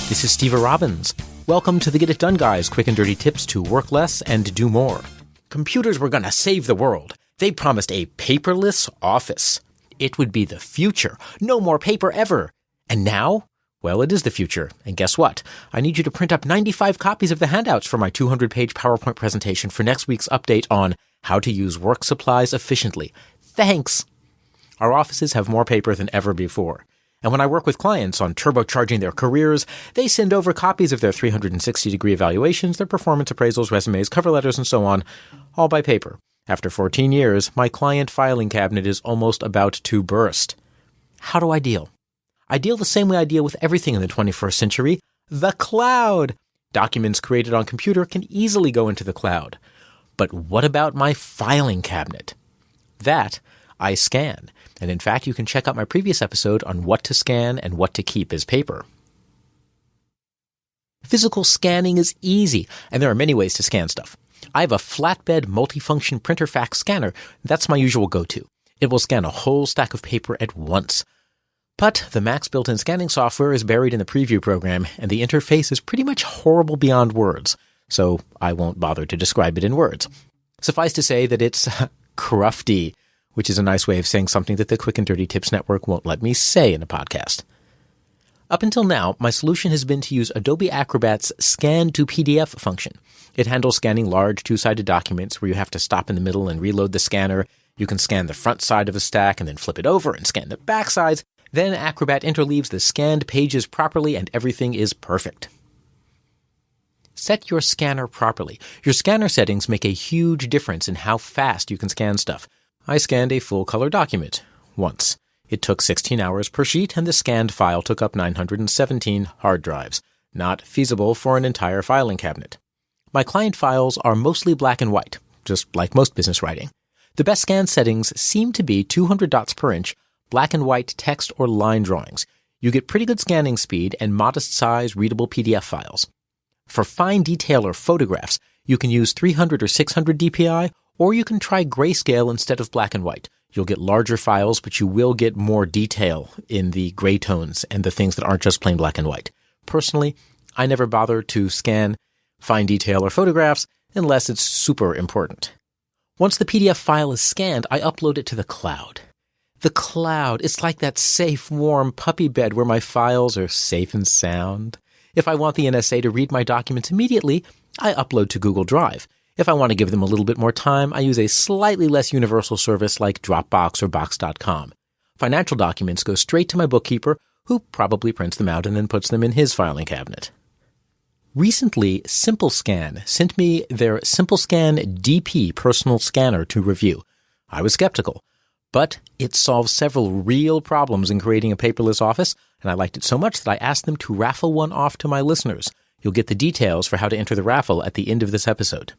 This is Steve Robbins. Welcome to the Get It Done Guys, quick and dirty tips to work less and do more. Computers were going to save the world. They promised a paperless office. It would be the future. No more paper ever. And now? Well, it is the future. And guess what? I need you to print up 95 copies of the handouts for my 200-page PowerPoint presentation for next week's update on how to use work supplies efficiently. Thanks! Our offices have more paper than ever before. And when I work with clients on turbocharging their careers, they send over copies of their 360-degree evaluations, their performance appraisals, resumes, cover letters, and so on, all by paper. After 14 years, my client filing cabinet is almost about to burst. How do I deal? I deal the same way I deal with everything in the 21st century, the cloud. Documents created on computer can easily go into the cloud. But what about my filing cabinet? That I scan. And in fact, you can check out my previous episode on what to scan and what to keep as paper. Physical scanning is easy, and there are many ways to scan stuff. I have a flatbed multifunction printer fax scanner. That's my usual go-to. It will scan a whole stack of paper at once. But the Mac's built-in scanning software is buried in the preview program, and the interface is pretty much horrible beyond words, so I won't bother to describe it in words. Suffice to say that it's crufty, which is a nice way of saying something that the Quick and Dirty Tips Network won't let me say in a podcast. Up until now, my solution has been to use Adobe Acrobat's Scan to PDF function. It handles scanning large two-sided documents where you have to stop in the middle and reload the scanner. You can scan the front side of a stack and then flip it over and scan the back sides. Then Acrobat interleaves the scanned pages properly and everything is perfect. Set your scanner properly. Your scanner settings make a huge difference in how fast you can scan stuff. I scanned a full-color document once. It took 16 hours per sheet, and the scanned file took up 917 hard drives. Not feasible for an entire filing cabinet. My client files are mostly black and white, just like most business writing. The best scan settings seem to be 200 dots per inch, black and white text or line drawings. You get pretty good scanning speed and modest-size readable PDF files. For fine detail or photographs, you can use 300 or 600 dpi, or you can try grayscale instead of black and white. You'll get larger files, but you will get more detail in the gray tones and the things that aren't just plain black and white. Personally, I never bother to scan fine detail or photographs unless it's super important. Once the PDF file is scanned, I upload it to the cloud. The cloud, it's like that safe, warm puppy bed where my files are safe and sound. If I want the NSA to read my documents immediately, I upload to Google Drive. If I want to give them a little bit more time, I use a slightly less universal service like Dropbox or Box.com. Financial documents go straight to my bookkeeper, who probably prints them out and then puts them in his filing cabinet. Recently, Simplescan sent me their Simplescan DP personal scanner to review. I was skeptical, but it solves several real problems in creating a paperless office, and I liked it so much that I asked them to raffle one off to my listeners. You'll get the details for how to enter the raffle at the end of this episode.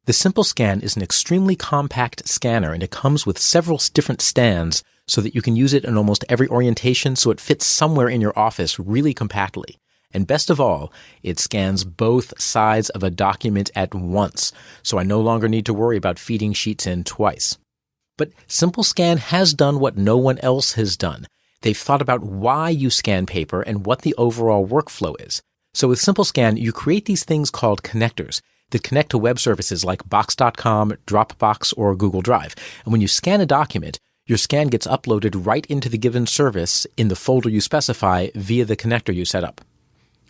The Simplescan is an extremely compact scanner, and it comes with several different stands so that you can use it in almost every orientation so it fits somewhere in your office really compactly. And best of all, it scans both sides of a document at once, so I no longer need to worry about feeding sheets in twice. But Simplescan has done what no one else has done. They've thought about why you scan paper and what the overall workflow is. So with Simplescan, you create these things called connectors that connect to web services like Box.com, Dropbox, or Google Drive. And when you scan a document, your scan gets uploaded right into the given service in the folder you specify via the connector you set up.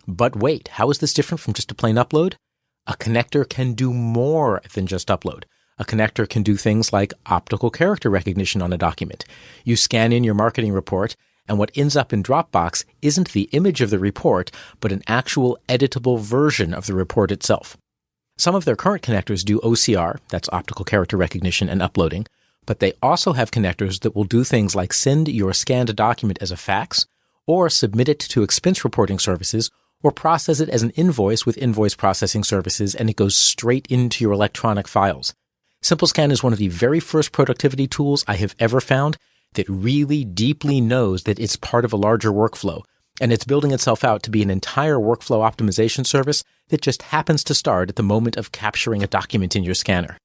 But wait, how is this different from just a plain upload? A connector can do more than just upload. A connector can do things like optical character recognition on a document. You scan in your marketing report, and what ends up in Dropbox isn't the image of the report, but an actual editable version of the report itself. Some of their current connectors do OCR, that's optical character recognition and uploading, but they also have connectors that will do things like send your scanned document as a fax, or submit it to expense reporting services, or process it as an invoice with invoice processing services, and it goes straight into your electronic files. Simplescan is one of the very first productivity tools I have ever found that really deeply knows that it's part of a larger workflow, and it's building itself out to be an entire workflow optimization service that just happens to start at the moment of capturing a document in your scanner.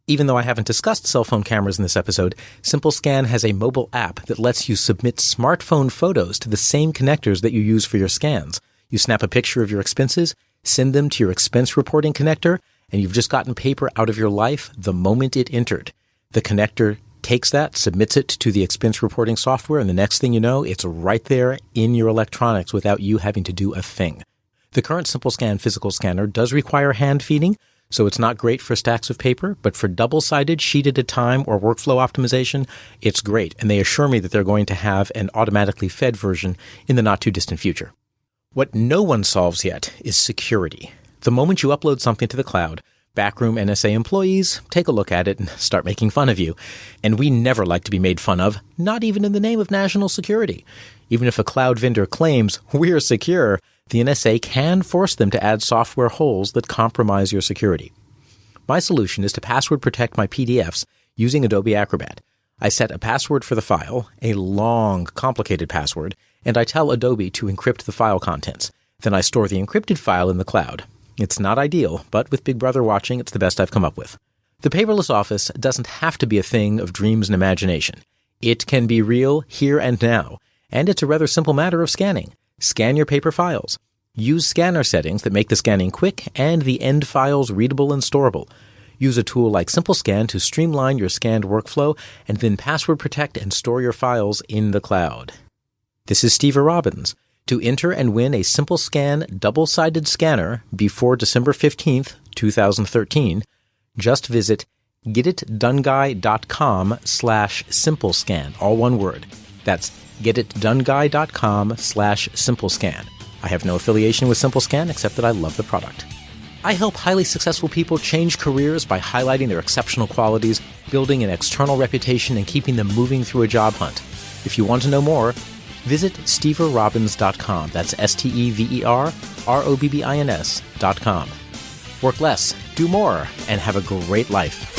Even though I haven't discussed cell phone cameras in this episode, Simplescan has a mobile app that lets you submit smartphone photos to the same connectors that you use for your scans. You snap a picture of your expenses, send them to your expense reporting connector, and you've just gotten paper out of your life the moment it entered. The connector takes that, submits it to the expense reporting software, and the next thing you know, it's right there in your electronics without you having to do a thing. The current SimpleScan physical scanner does require hand feeding, so it's not great for stacks of paper, but for double-sided, sheet at a time, or workflow optimization, it's great, and they assure me that they're going to have an automatically fed version in the not-too-distant future. What no one solves yet is security. The moment you upload something to the cloud, backroom NSA employees take a look at it and start making fun of you. And we never like to be made fun of, not even in the name of national security. Even if a cloud vendor claims we're secure, the NSA can force them to add software holes that compromise your security. My solution is to password protect my PDFs using Adobe Acrobat. I set a password for the file, a long, complicated password, and I tell Adobe to encrypt the file contents. Then I store the encrypted file in the cloud. It's not ideal, but with Big Brother watching, it's the best I've come up with. The paperless office doesn't have to be a thing of dreams and imagination. It can be real here and now, and it's a rather simple matter of scanning. Scan your paper files. Use scanner settings that make the scanning quick and the end files readable and storable. Use a tool like Simplescan to streamline your scanned workflow, and then password protect and store your files in the cloud. This is Steve Robbins. To enter and win a Simplescan double-sided scanner before December 15th, 2013, just visit getitdoneguy.com/simplescan, all one word. That's getitdoneguy.com/simplescan. I have no affiliation with Simplescan except that I love the product. I help highly successful people change careers by highlighting their exceptional qualities, building an external reputation, and keeping them moving through a job hunt. If you want to know more, visit steverrobbins.com. That's SteverRobbins.com. Work less, do more, and have a great life.